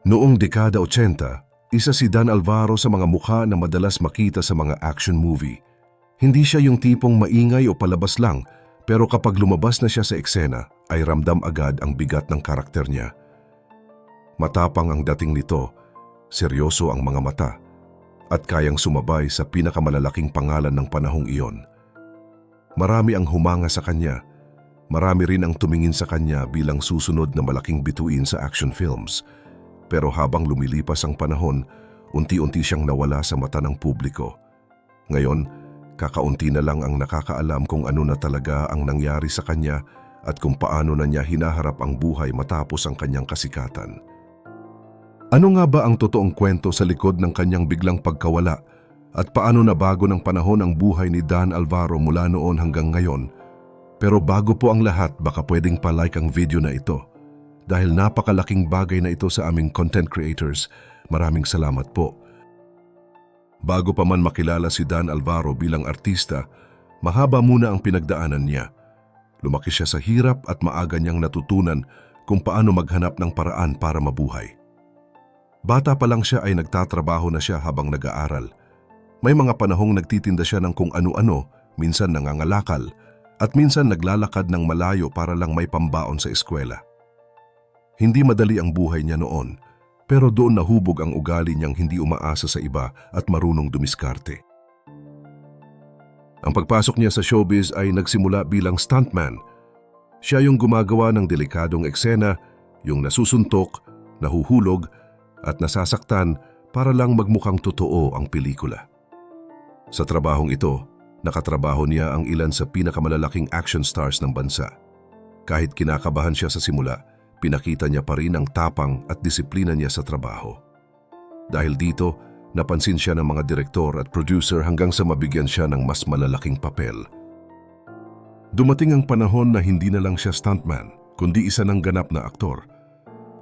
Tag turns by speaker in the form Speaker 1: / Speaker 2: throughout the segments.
Speaker 1: Noong dekada 80, isa si Dan Alvaro sa mga mukha na madalas makita sa mga action movie. Hindi siya yung tipong maingay o palabas lang, pero kapag lumabas na siya sa eksena, ay ramdam agad ang bigat ng karakter niya. Matapang ang dating nito, seryoso ang mga mata, at kayang sumabay sa pinakamalalaking pangalan ng panahong iyon. Marami ang humanga sa kanya, marami rin ang tumingin sa kanya bilang susunod na malaking bituin sa action films. Pero habang lumilipas ang panahon, unti-unti siyang nawala sa mata ng publiko. Ngayon, kakaunti na lang ang nakakaalam kung ano na talaga ang nangyari sa kanya at kung paano na niya hinaharap ang buhay matapos ang kanyang kasikatan. Ano nga ba ang totoong kwento sa likod ng kanyang biglang pagkawala at paano nabago ng panahon ang buhay ni Dan Alvaro mula noon hanggang ngayon? Pero bago po ang lahat, baka pwedeng pa-like ang video na ito. Dahil napakalaking bagay na ito sa aming content creators, maraming salamat po. Bago pa man makilala si Dan Alvaro bilang artista, mahaba muna ang pinagdaanan niya. Lumaki siya sa hirap at maaga niyang natutunan kung paano maghanap ng paraan para mabuhay. Bata pa lang siya ay nagtatrabaho na siya habang nag-aaral. May mga panahong nagtitinda siya ng kung ano-ano, minsan nangangalakal, at minsan naglalakad ng malayo para lang may pambaon sa eskwela. Hindi madali ang buhay niya noon, pero doon nahubog ang ugali niyang hindi umaasa sa iba at marunong dumiskarte. Ang pagpasok niya sa showbiz ay nagsimula bilang stuntman. Siya yung gumagawa ng delikadong eksena, yung nasusuntok, nahuhulog, at nasasaktan para lang magmukhang totoo ang pelikula. Sa trabahong ito, nakatrabaho niya ang ilan sa pinakamalalaking action stars ng bansa. Kahit kinakabahan siya sa simula, pinakita niya pa rin ang tapang at disiplina niya sa trabaho. Dahil dito, napansin siya ng mga direktor at producer hanggang sa mabigyan siya ng mas malalaking papel. Dumating ang panahon na hindi na lang siya stuntman, kundi isa ng ganap na aktor.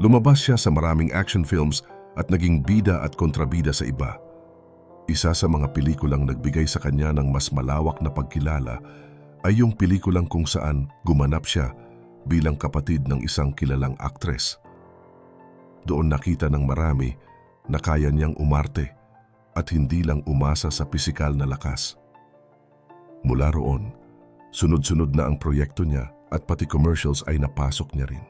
Speaker 1: Lumabas siya sa maraming action films at naging bida at kontrabida sa iba. Isa sa mga pelikulang nagbigay sa kanya ng mas malawak na pagkilala ay yung pelikulang kung saan gumanap siya bilang kapatid ng isang kilalang aktres. Doon nakita ng marami na kaya niyang umarte at hindi lang umasa sa pisikal na lakas. Mula roon, sunod-sunod na ang proyekto niya at pati commercials ay napasok niya rin.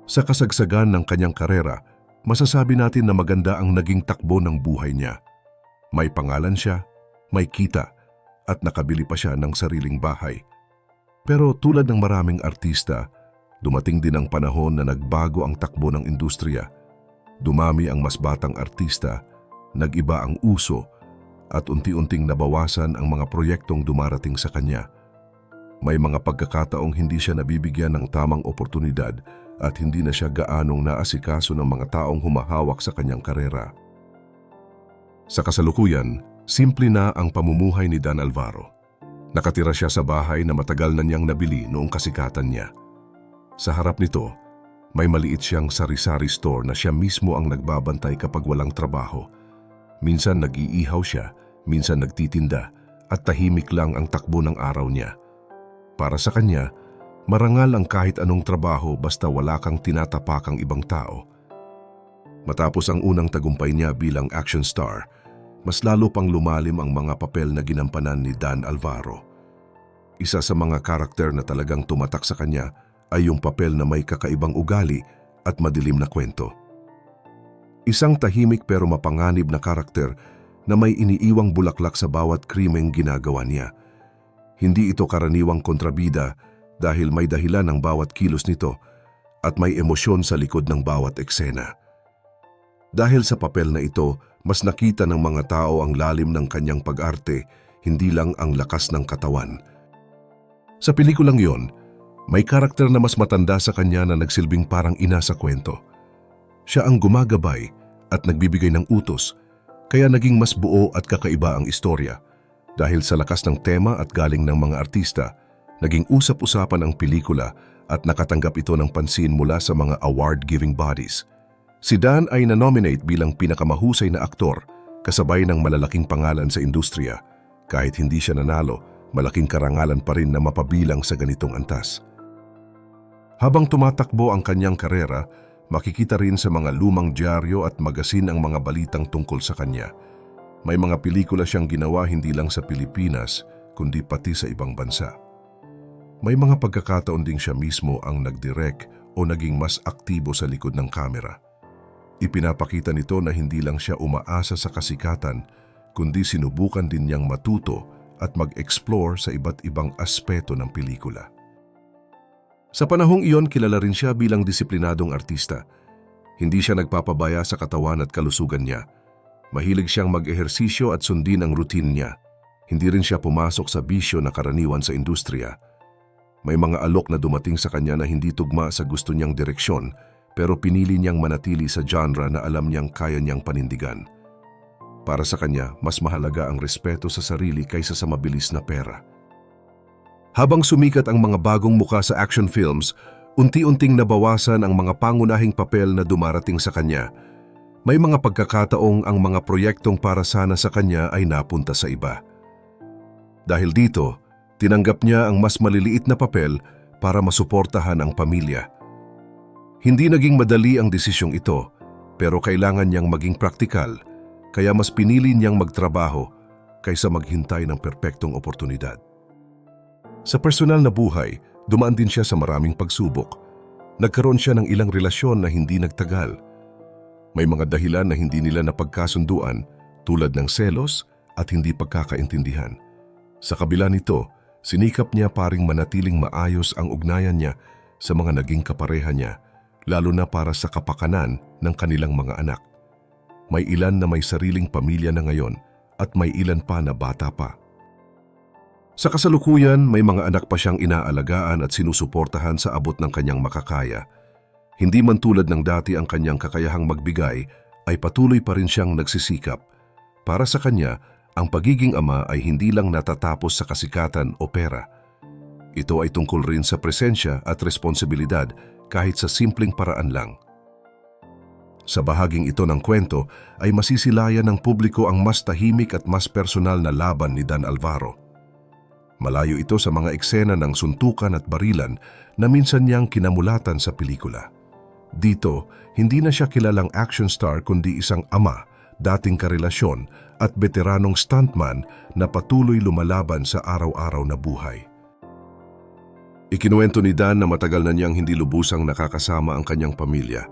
Speaker 1: Sa kasagsagan ng kanyang karera, masasabi natin na maganda ang naging takbo ng buhay niya. May pangalan siya, may kita, at nakabili pa siya ng sariling bahay. Pero tulad ng maraming artista, dumating din ang panahon na nagbago ang takbo ng industriya. Dumami ang mas batang artista, nag-iba ang uso, at unti-unting nabawasan ang mga proyektong dumarating sa kanya. May mga pagkakataong hindi siya nabibigyan ng tamang oportunidad at hindi na siya gaanong naasikaso ng mga taong humahawak sa kanyang karera. Sa kasalukuyan, simple na ang pamumuhay ni Dan Alvaro. Nakatira siya sa bahay na matagal na niyang nabili noong kasikatan niya. Sa harap nito, may maliit siyang sari-sari store na siya mismo ang nagbabantay kapag walang trabaho. Minsan nag-iihaw siya, minsan nagtitinda, at tahimik lang ang takbo ng araw niya. Para sa kanya, marangal ang kahit anong trabaho basta wala kang tinatapakang ibang tao. Matapos ang unang tagumpay niya bilang action star, mas lalo pang lumalim ang mga papel na ginampanan ni Dan Alvaro. Isa sa mga karakter na talagang tumatak sa kanya ay yung papel na may kakaibang ugali at madilim na kwento. Isang tahimik pero mapanganib na karakter na may iniiwang bulaklak sa bawat krimeng ginagawa niya. Hindi ito karaniwang kontrabida dahil may dahilan ang bawat kilos nito at may emosyon sa likod ng bawat eksena. Dahil sa papel na ito, mas nakita ng mga tao ang lalim ng kanyang pag-arte, hindi lang ang lakas ng katawan. Sa pelikulang yon, may karakter na mas matanda sa kanya na nagsilbing parang ina sa kwento. Siya ang gumagabay at nagbibigay ng utos, kaya naging mas buo at kakaiba ang istorya. Dahil sa lakas ng tema at galing ng mga artista, naging usap-usapan ang pelikula at nakatanggap ito ng pansin mula sa mga award-giving bodies. Si Dan ay na-nominate bilang pinakamahusay na aktor, kasabay ng malalaking pangalan sa industriya. Kahit hindi siya nanalo, malaking karangalan pa rin na mapabilang sa ganitong antas. Habang tumatakbo ang kanyang karera, Makikita rin sa mga lumang dyaryo at magasin ang mga balitang tungkol sa kanya. May mga pelikula siyang ginawa hindi lang sa Pilipinas, kundi pati sa ibang bansa. May mga pagkakataon ding siya mismo ang nagdirect o naging mas aktibo sa likod ng kamera. Ipinapakita nito na hindi lang siya umaasa sa kasikatan, kundi sinubukan din niyang matuto at mag-explore sa iba't ibang aspeto ng pelikula. Sa panahong iyon, kilala rin siya bilang disiplinadong artista. Hindi siya nagpapabaya sa katawan at kalusugan niya. Mahilig siyang mag-ehersisyo at sundin ang routine niya. Hindi rin siya pumasok sa bisyo na karaniwan sa industriya. May mga alok na dumating sa kanya na hindi tugma sa gusto niyang direksyon, pero pinili niyang manatili sa genre na alam niyang kaya niyang panindigan. Para sa kanya, mas mahalaga ang respeto sa sarili kaysa sa mabilis na pera. Habang sumikat ang mga bagong muka sa action films, unti-unting nabawasan ang mga pangunahing papel na dumarating sa kanya. May mga pagkakataong ang mga proyektong para sana sa kanya ay napunta sa iba. Dahil dito, tinanggap niya ang mas maliliit na papel para masuportahan ang pamilya. Hindi naging madali ang desisyong ito, pero kailangan niyang maging praktikal, kaya mas pinili niyang magtrabaho kaysa maghintay ng perpektong oportunidad. Sa personal na buhay, dumaan din siya sa maraming pagsubok. Nagkaroon siya ng ilang relasyon na hindi nagtagal. May mga dahilan na hindi nila napagkasunduan, tulad ng selos at hindi pagkakaintindihan. Sa kabila nito, sinikap niya paring manatiling maayos ang ugnayan niya sa mga naging kapareha niya, lalo na para sa kapakanan ng kanilang mga anak. May ilan na may sariling pamilya na ngayon at may ilan pa na bata pa. Sa kasalukuyan, may mga anak pa siyang inaalagaan at sinusuportahan sa abot ng kanyang makakaya. Hindi man tulad ng dati ang kanyang kakayahang magbigay, ay patuloy pa rin siyang nagsisikap. Para sa kanya, ang pagiging ama ay hindi lang natatapos sa kasikatan o pera. Ito ay tungkol rin sa presensya at responsibilidad kahit sa simpleng paraan lang. Sa bahaging ito ng kwento ay masisilayan ng publiko ang mas tahimik at mas personal na laban ni Dan Alvaro. Malayo ito sa mga eksena ng suntukan at barilan na minsan niyang kinamulatan sa pelikula. Dito, hindi na siya kilalang action star kundi isang ama, dating karelasyon at veteranong stuntman na patuloy lumalaban sa araw-araw na buhay. Ikinuwento ni Dan na matagal na niyang hindi lubusang nakakasama ang kanyang pamilya.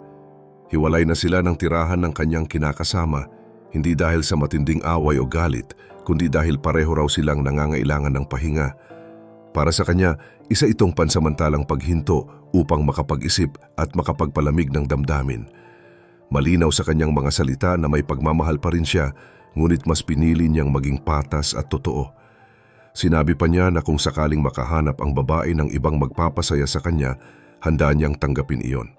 Speaker 1: Hiwalay na sila ng tirahan ng kanyang kinakasama, hindi dahil sa matinding away o galit, kundi dahil pareho raw silang nangangailangan ng pahinga. Para sa kanya, isa itong pansamantalang paghinto upang makapag-isip at makapagpalamig ng damdamin. Malinaw sa kanyang mga salita na may pagmamahal pa rin siya, ngunit mas pinili niyang maging patas at totoo. Sinabi pa niya na kung sakaling makahanap ang babae ng ibang magpapasaya sa kanya, handa niyang tanggapin iyon.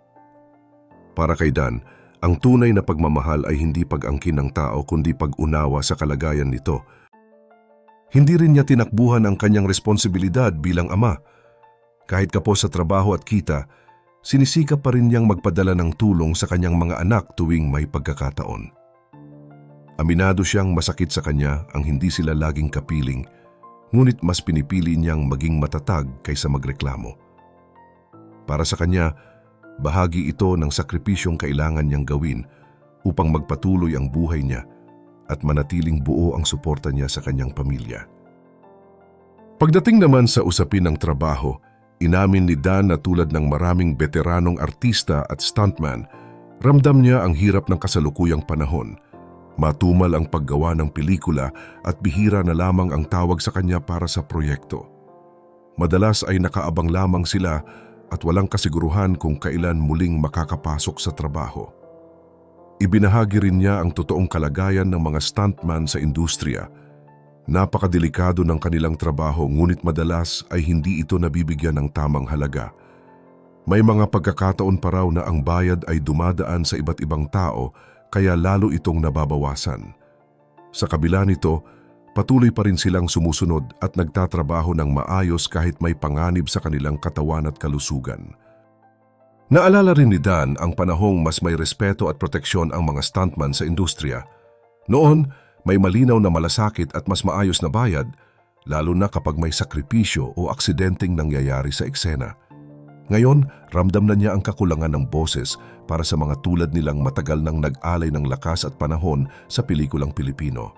Speaker 1: Para kay Dan, ang tunay na pagmamahal ay hindi pag-angkin ng tao kundi pag-unawa sa kalagayan nito. Hindi rin niya tinakbuhan ang kanyang responsibilidad bilang ama. Kahit kapos sa trabaho at kita, sinisikap pa rin niyang magpadala ng tulong sa kanyang mga anak tuwing may pagkakataon. Aminado siyang masakit sa kanya ang hindi sila laging kapiling, ngunit mas pinipili niyang maging matatag kaysa magreklamo. Para sa kanya, bahagi ito ng sakripisyong kailangan niyang gawin upang magpatuloy ang buhay niya at manatiling buo ang suporta niya sa kanyang pamilya. Pagdating naman sa usapin ng trabaho, inamin ni Dan na tulad ng maraming veteranong artista at stuntman, ramdam niya ang hirap ng kasalukuyang panahon. Matumal ang paggawa ng pelikula at bihira na lamang ang tawag sa kanya para sa proyekto. Madalas ay nakaabang lamang sila at walang kasiguruhan kung kailan muling makakapasok sa trabaho. Ibinahagi rin niya ang totoong kalagayan ng mga stuntman sa industriya. Napakadelikado ng kanilang trabaho ngunit madalas ay hindi ito nabibigyan ng tamang halaga. May mga pagkakataon pa raw na ang bayad ay dumadaan sa iba't ibang tao kaya lalo itong nababawasan. Sa kabila nito, patuloy pa rin silang sumusunod at nagtatrabaho ng maayos kahit may panganib sa kanilang katawan at kalusugan. Naalala rin ni Dan ang panahong mas may respeto at proteksyon ang mga stuntman sa industriya. Noon, may malinaw na malasakit at mas maayos na bayad, lalo na kapag may sakripisyo o aksidenteng nangyayari sa eksena. Ngayon, ramdam na niya ang kakulangan ng boses para sa mga tulad nilang matagal nang nag-alay ng lakas at panahon sa pelikulang Pilipino.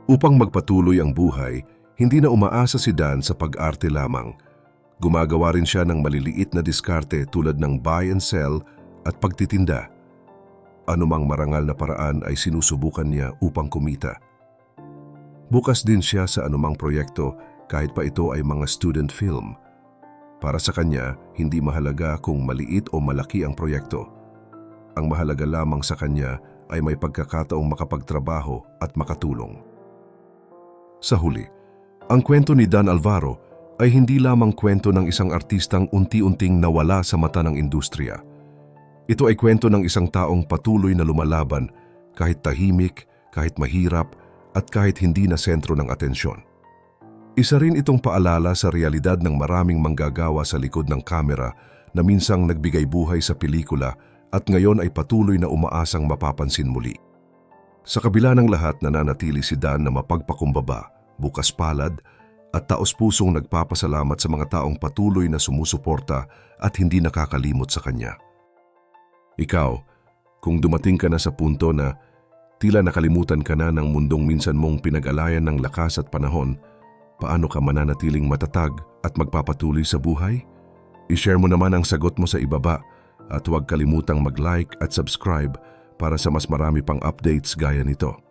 Speaker 1: Upang magpatuloy ang buhay, hindi na umaasa si Dan sa pag-arte lamang. Gumagawa rin siya ng maliliit na diskarte tulad ng buy and sell at pagtitinda. Anumang marangal na paraan ay sinusubukan niya upang kumita. Bukas din siya sa anumang proyekto kahit pa ito ay mga student film. Para sa kanya, hindi mahalaga kung maliit o malaki ang proyekto. Ang mahalaga lamang sa kanya ay may pagkakataong makapagtrabaho at makatulong. Sa huli, ang kwento ni Dan Alvaro ay hindi lamang kwento ng isang artistang unti-unting nawala sa mata ng industriya. Ito ay kwento ng isang taong patuloy na lumalaban kahit tahimik, kahit mahirap, at kahit hindi na sentro ng atensyon. Isa rin itong paalala sa realidad ng maraming manggagawa sa likod ng kamera na minsang nagbigay buhay sa pelikula at ngayon ay patuloy na umaasang mapapansin muli. Sa kabila ng lahat, nananatili si Dan na mapagpakumbaba, bukas palad, at taos-pusong nagpapasalamat sa mga taong patuloy na sumusuporta at hindi nakakalimot sa kanya. Ikaw, kung dumating ka na sa punto na tila nakalimutan ka na ng mundong minsan mong pinag-alayan ng lakas at panahon, paano ka mananatiling matatag at magpapatuloy sa buhay? I-share mo naman ang sagot mo sa ibaba at huwag kalimutang mag-like at subscribe para sa mas marami pang updates gaya nito.